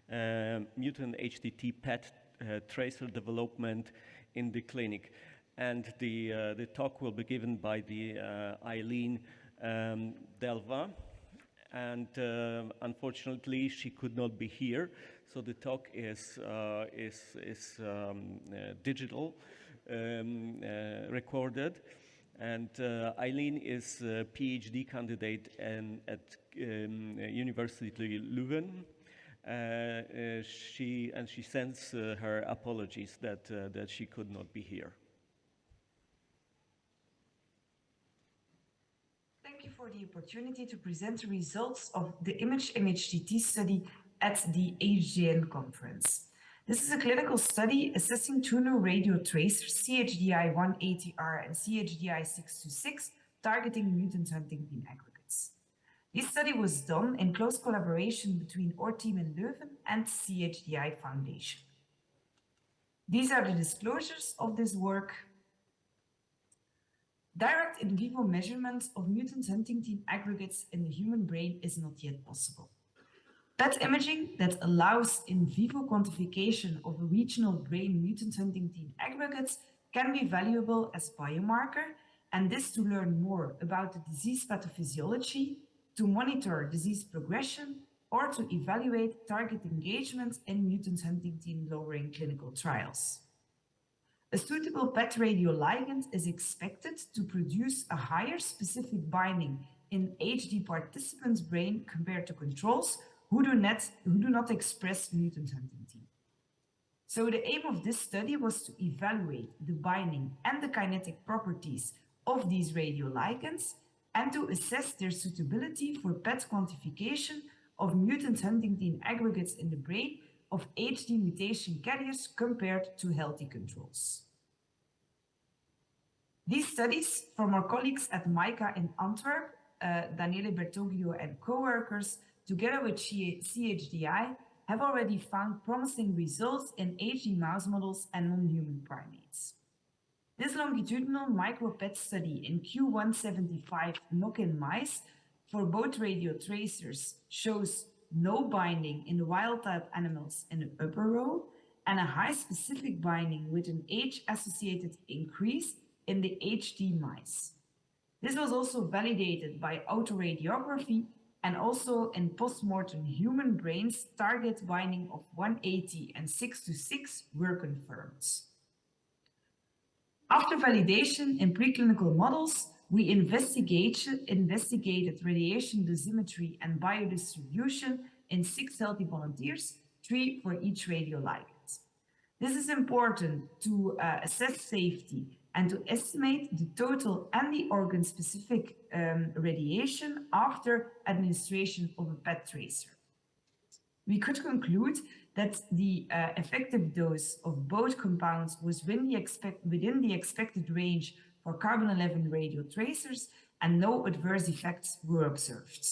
mutant HTT PET tracer development in the clinic. And the talk will be given by the Aline Delva. And unfortunately, she could not be here, so the talk is digital, recorded. And Aline is a PhD candidate at University Leuven. She sends her apologies that she could not be here. Thank you for the opportunity to present the results of the iMAGEmHTT study at the EHDN conference. This is a clinical study assessing two new radiotracers, CHDI-180R and CHDI-626, targeting mutant Huntingtin aggregates. This study was done in close collaboration between our team in Leuven and CHDI Foundation. These are the disclosures of this work. Direct in vivo measurement of mutant Huntingtin aggregates in the human brain is not yet possible. PET imaging that allows in vivo quantification of regional brain mutant Huntingtin aggregates can be valuable as biomarker, and this to learn more about the disease pathophysiology, to monitor disease progression, or to evaluate target engagement in mutant Huntingtin lowering clinical trials. A suitable PET radioligand is expected to produce a higher specific binding in HD participants' brain compared to controls who do not express mutant Huntingtin. So the aim of this study was to evaluate the binding and the kinetic properties of these radioligands and to assess their suitability for PET quantification of mutant Huntingtin aggregates in the brain of HD mutation carriers compared to healthy controls. These studies from our colleagues at MICA in Antwerp, Daniele Bertoglio and co-workers, together with CHDI, have already found promising results in HD mouse models and non-human primates. This longitudinal micro-PET study in Q175 knock-in mice for both radiotracers shows no binding in the wild-type animals in the upper row and a high specific binding with an age-associated increase in the HD mice. This was also validated by autoradiography, and also in post-mortem human brains, target binding of 180 and 626 were confirmed. After validation in preclinical models, we investigated radiation dosimetry and biodistribution in 6 healthy volunteers, 3 for each radioligand. This is important to assess safety and to estimate the total and the organ-specific radiation after administration of a PET tracer. We could conclude that the effective dose of both compounds was within the expected range for carbon-11 radiotracers, and no adverse effects were observed.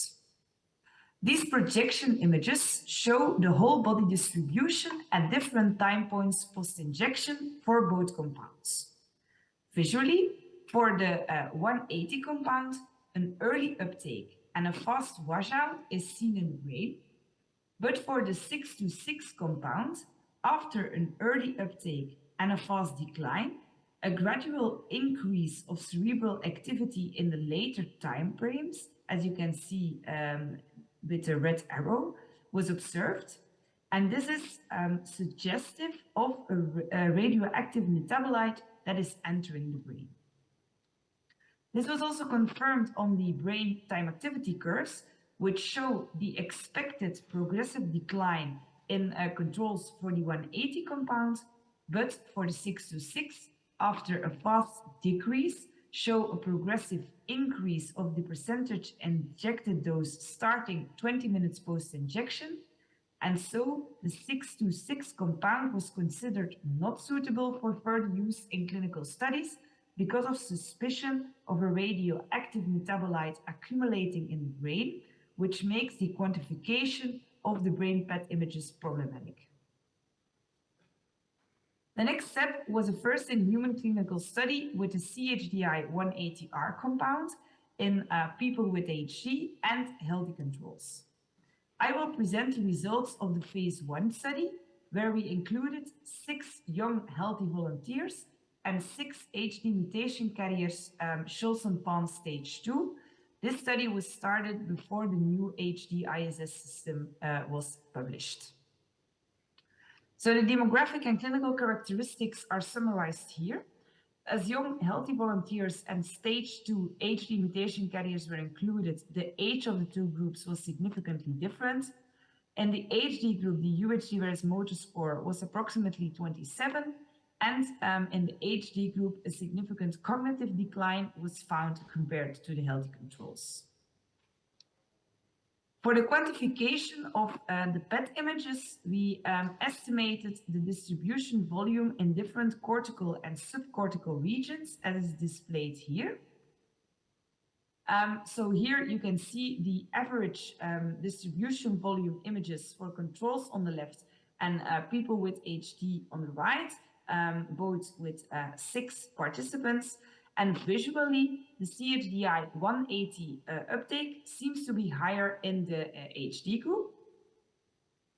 These projection images show the whole body distribution at different time points post-injection for both compounds. Visually, for the 180 compound, an early uptake and a fast washout is seen in the brain, but for the 626 compound, after an early uptake and a fast decline, a gradual increase of cerebral activity in the later time frames, as you can see with the red arrow, was observed. And this is suggestive of a radioactive metabolite that is entering the brain. This was also confirmed on the brain time activity curves, which show the expected progressive decline in controls for the 180 compound, but for the 626, after a fast decrease, show a progressive increase of the percentage injected dose starting 20 minutes post-injection. And so the 626 compound was considered not suitable for further use in clinical studies because of suspicion of a radioactive metabolite accumulating in the brain, which makes the quantification of the brain PET images problematic. The next step was a first-in-human clinical study with the CHDI-180R compound in people with HD and healthy controls. I will present the results of the phase 1 study, where we included 6 young healthy volunteers and 6 HD mutation carriers Scholzen-Pons stage 2. This study was started before the new HD ISS system was published. So the demographic and clinical characteristics are summarized here. As young healthy volunteers and stage 2 HD mutation carriers were included, the age of the two groups was significantly different. In the HD group, the UHD various motor score was approximately 27, and in the HD group, a significant cognitive decline was found compared to the healthy controls. For the quantification of the PET images, we estimated the distribution volume in different cortical and subcortical regions, as is displayed here. So here you can see the average distribution volume images for controls on the left and people with HD on the right, both with 6 participants. And visually, the CHDI-180 uptake seems to be higher in the HD group.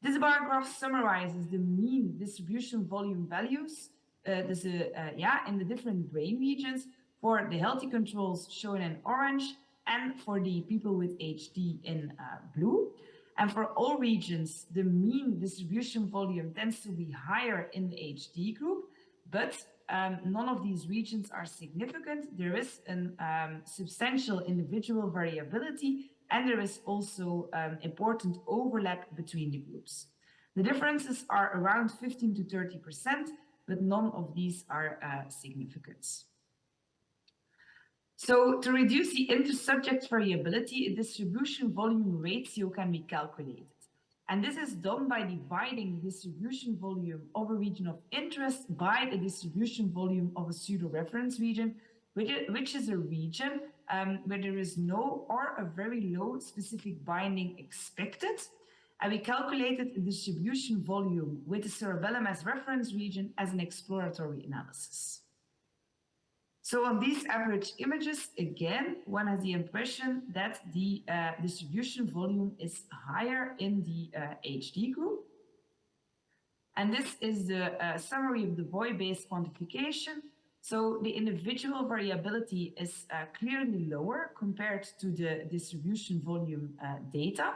This bar graph summarizes the mean distribution volume values in the different brain regions for the healthy controls shown in orange and for the people with HD in blue. And for all regions, the mean distribution volume tends to be higher in the HD group, but none of these regions are significant. There is a substantial individual variability, and there is also important overlap between the groups. The differences are around 15 to 30%, but none of these are significant. So to reduce the inter-subject variability, a distribution volume ratio can be calculated. And this is done by dividing the distribution volume of a region of interest by the distribution volume of a pseudo-reference region, which is a region where there is no or a very low specific binding expected. And we calculated the distribution volume with the cerebellum as reference region as an exploratory analysis. So on these average images, again, one has the impression that the distribution volume is higher in the HD group. And this is the summary of the Boy-based quantification. So the individual variability is clearly lower compared to the distribution volume data.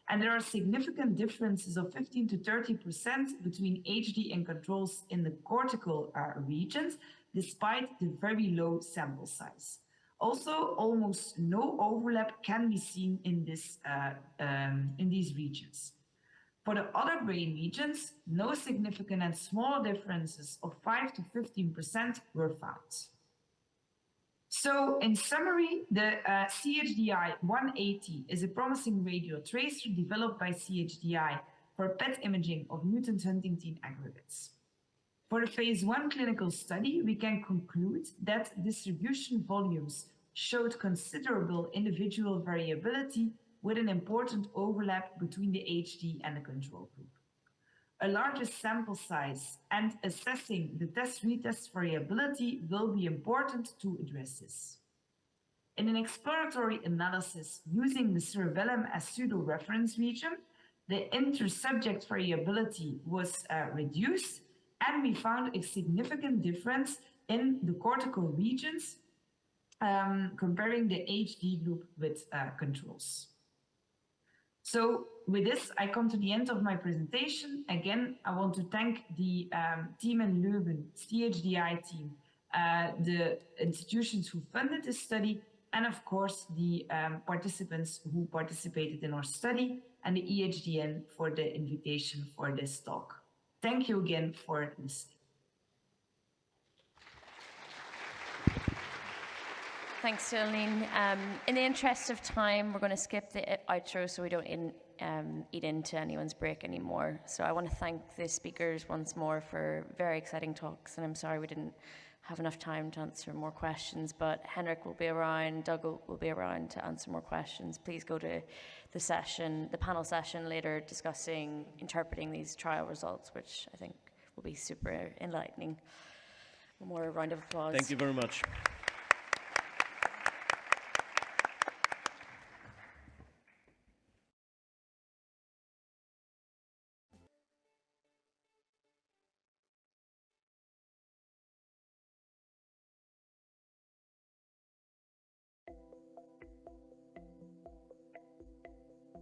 And there are significant differences of 15 to 30% between HD and controls in the cortical regions, despite the very low sample size. Also, almost no overlap can be seen in these regions. For the other brain regions, no significant and small differences of 5 to 15% were found. So in summary, the CHDI-180 is a promising radio tracer developed by CHDI for PET imaging of mutant Huntingtin aggregates. For the phase 1 clinical study, we can conclude that distribution volumes showed considerable individual variability with an important overlap between the HD and the control group. A larger sample size and assessing the test-retest variability will be important to address this. In an exploratory analysis using the cerebellum as pseudo-reference region, the inter-subject variability was reduced, and we found a significant difference in the cortical regions comparing the HD group with controls. So with this, I come to the end of my presentation. Again, I want to thank the team in Leuven, CHDI team, the institutions who funded this study, and of course the participants who participated in our study, and the EHDN for the invitation for this talk. Thank you again for listening. Thanks to Aline. In the interest of time, we're going to skip the outro so we don't eat into anyone's break anymore. So I want to thank the speakers once more for very exciting talks, and I'm sorry we didn't have enough time to answer more questions, but Henrik will be around, Doug will be around to answer more questions. Please go to the session, the panel session later discussing interpreting these trial results, which I think will be super enlightening. One more round of applause. Thank you very much.